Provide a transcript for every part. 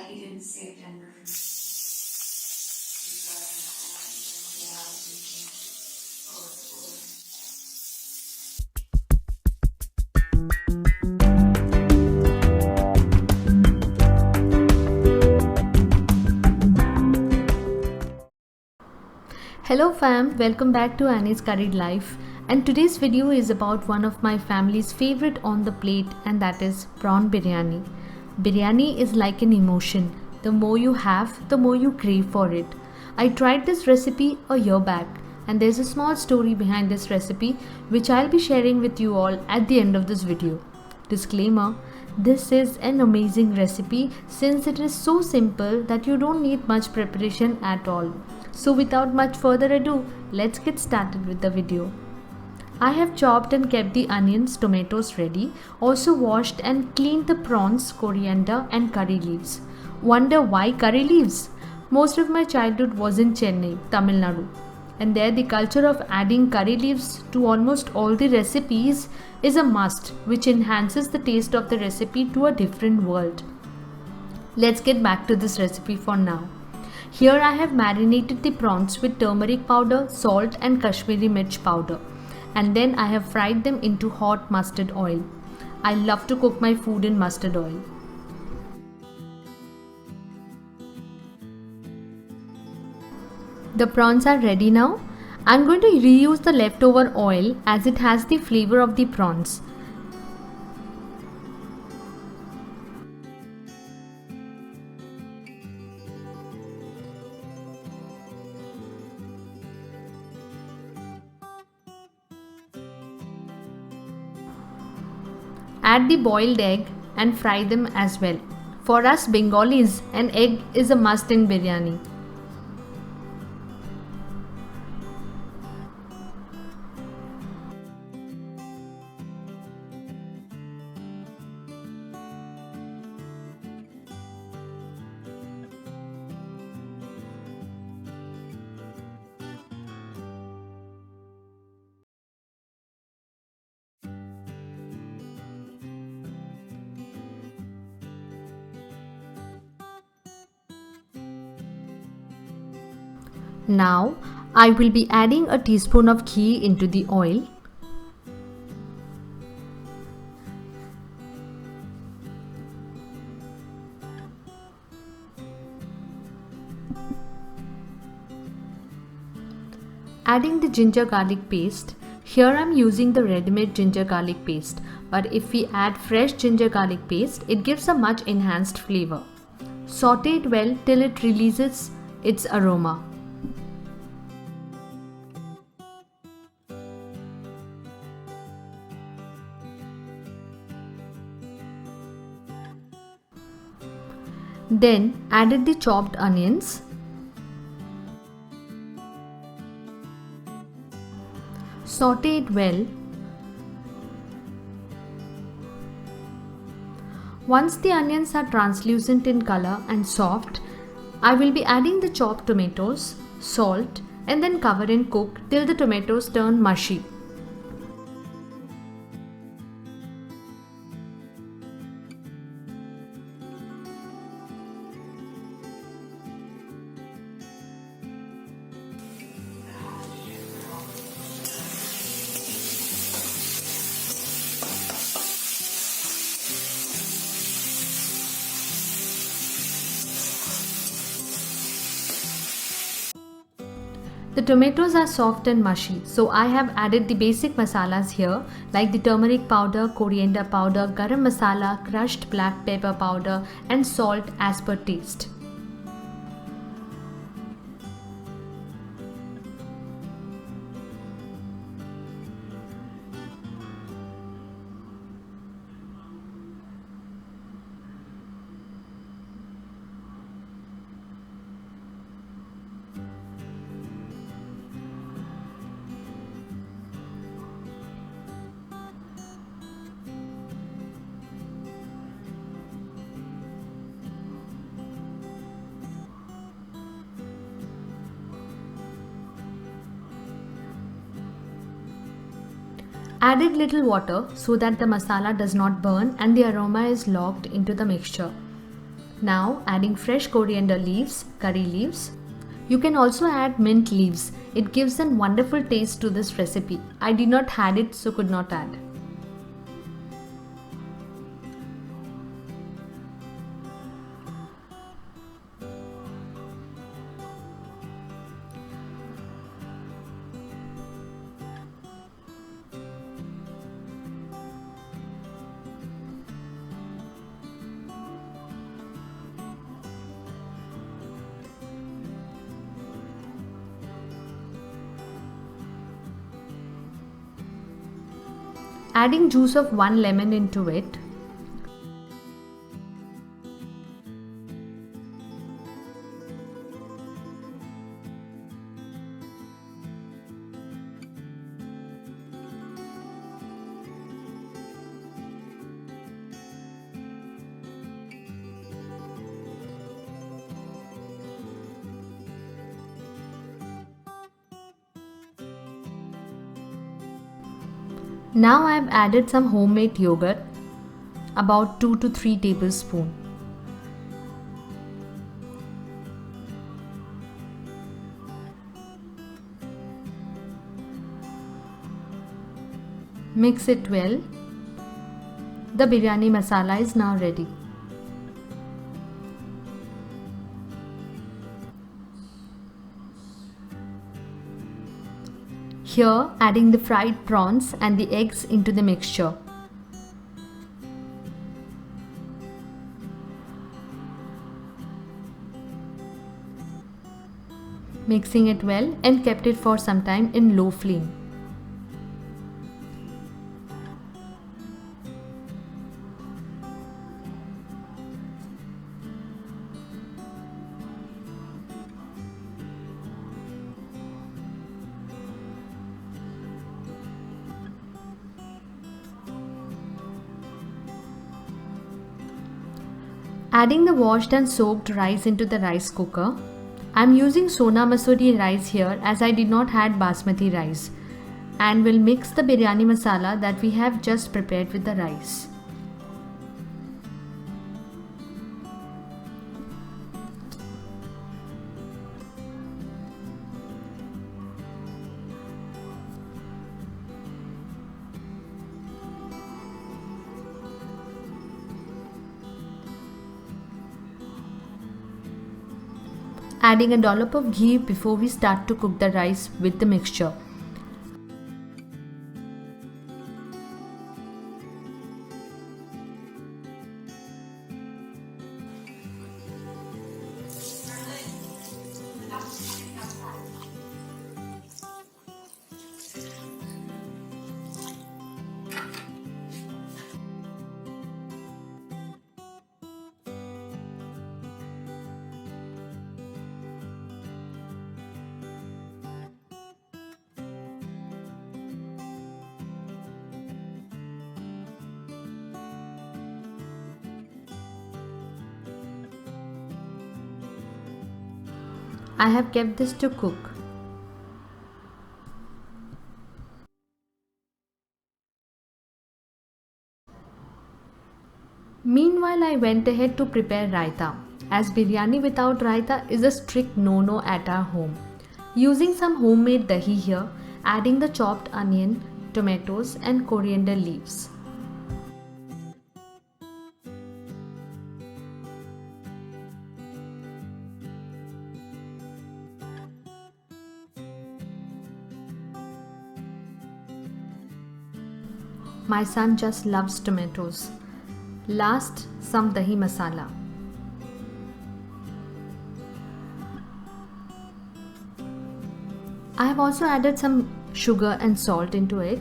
that he didn't say tender. Hello fam, welcome back to Annie's Curried Life, and today's video is about one of my family's favorite on the plate, and that is prawn biryani. Biryani is like an emotion. The more you have, the more you crave for it. I tried this recipe a year back, and there's a small story behind this recipe which I'll be sharing with you all at the end of this video. Disclaimer: this is an amazing recipe since it is so simple that you don't need much preparation at all. So without much further ado, let's get started with the video. I have chopped and kept the onions, tomatoes ready, also washed and cleaned the prawns, coriander and curry leaves. Wonder why curry leaves? Most of my childhood was in Chennai, Tamil Nadu. And there the culture of adding curry leaves to almost all the recipes is a must, which enhances the taste of the recipe to a different world. Let's get back to this recipe for now. Here I have marinated the prawns with turmeric powder, salt and Kashmiri mirch powder, and then I have fried them into hot mustard oil. I love to cook my food in mustard oil. The prawns are ready now. I'm going to reuse the leftover oil as it has the flavor of the prawns. Add the boiled egg and fry them as well. For us Bengalis, an egg is a must in biryani. Now I will be adding a teaspoon of ghee into the oil. Adding the ginger garlic paste. Here I am using the ready-made ginger garlic paste, but if we add fresh ginger garlic paste, it gives a much enhanced flavor. Saute it well till it releases its aroma. Then added the chopped onions. Saute it well. Once the onions are translucent in color and soft, I will be adding the chopped tomatoes, salt, and then cover and cook till the tomatoes turn mushy. The tomatoes are soft and mushy, so I have added the basic masalas here like the turmeric powder, coriander powder, garam masala, crushed black pepper powder and salt as per taste. Added little water so that the masala does not burn and the aroma is locked into the mixture. Now adding fresh coriander leaves, curry leaves. You can also add mint leaves. It gives a wonderful taste to this recipe. I did not had it, so could not add. Adding juice of 1 lemon into it. Now I have added some homemade yogurt, about 2 to 3 tablespoons. Mix it well. The biryani masala is now ready. Here, adding the fried prawns and the eggs into the mixture. Mixing it well and kept it for some time in low flame. Adding the washed and soaked rice into the rice cooker. I am using Sona Masuri rice here as I did not had basmati rice, and will mix the biryani masala that we have just prepared with the rice. Adding a dollop of ghee before we start to cook the rice with the mixture. I have kept this to cook. Meanwhile, I went ahead to prepare raita, as biryani without raita is a strict no-no at our home. Using some homemade dahi here, adding the chopped onion, tomatoes and coriander leaves. My son just loves tomatoes. Last, some dahi masala. I have also added some sugar and salt into it.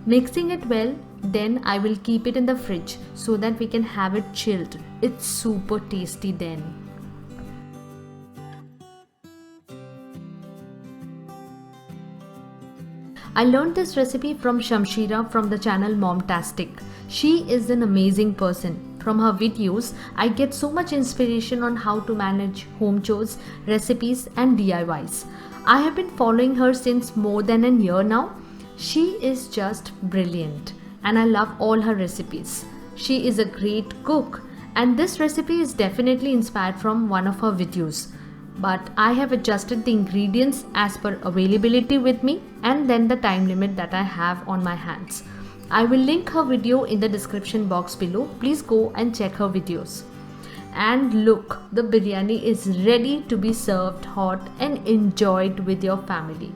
Mixing it well, then I will keep it in the fridge so that we can have it chilled. It's super tasty then. I learned this recipe from Shamshira from the channel Momtastic. She is an amazing person. From her videos, I get so much inspiration on how to manage home chores, recipes and DIYs. I have been following her since more than a year now. She is just brilliant and I love all her recipes. She is a great cook And this recipe is definitely inspired from one of her videos. But I have adjusted the ingredients as per availability with me and then the time limit that I have on my hands. I will link her video in the description box below. Please go and check her videos. And look, the biryani is ready to be served hot and enjoyed with your family.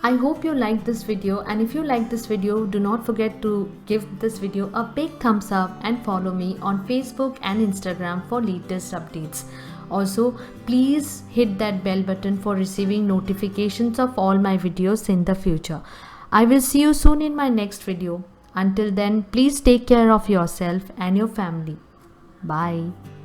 I hope you liked this video, and if you like this video, do not forget to give this video a big thumbs up and follow me on Facebook and Instagram for latest updates. Also, please hit that bell button for receiving notifications of all my videos in the future. I will see you soon in my next video. Until then, please take care of yourself and your family. Bye.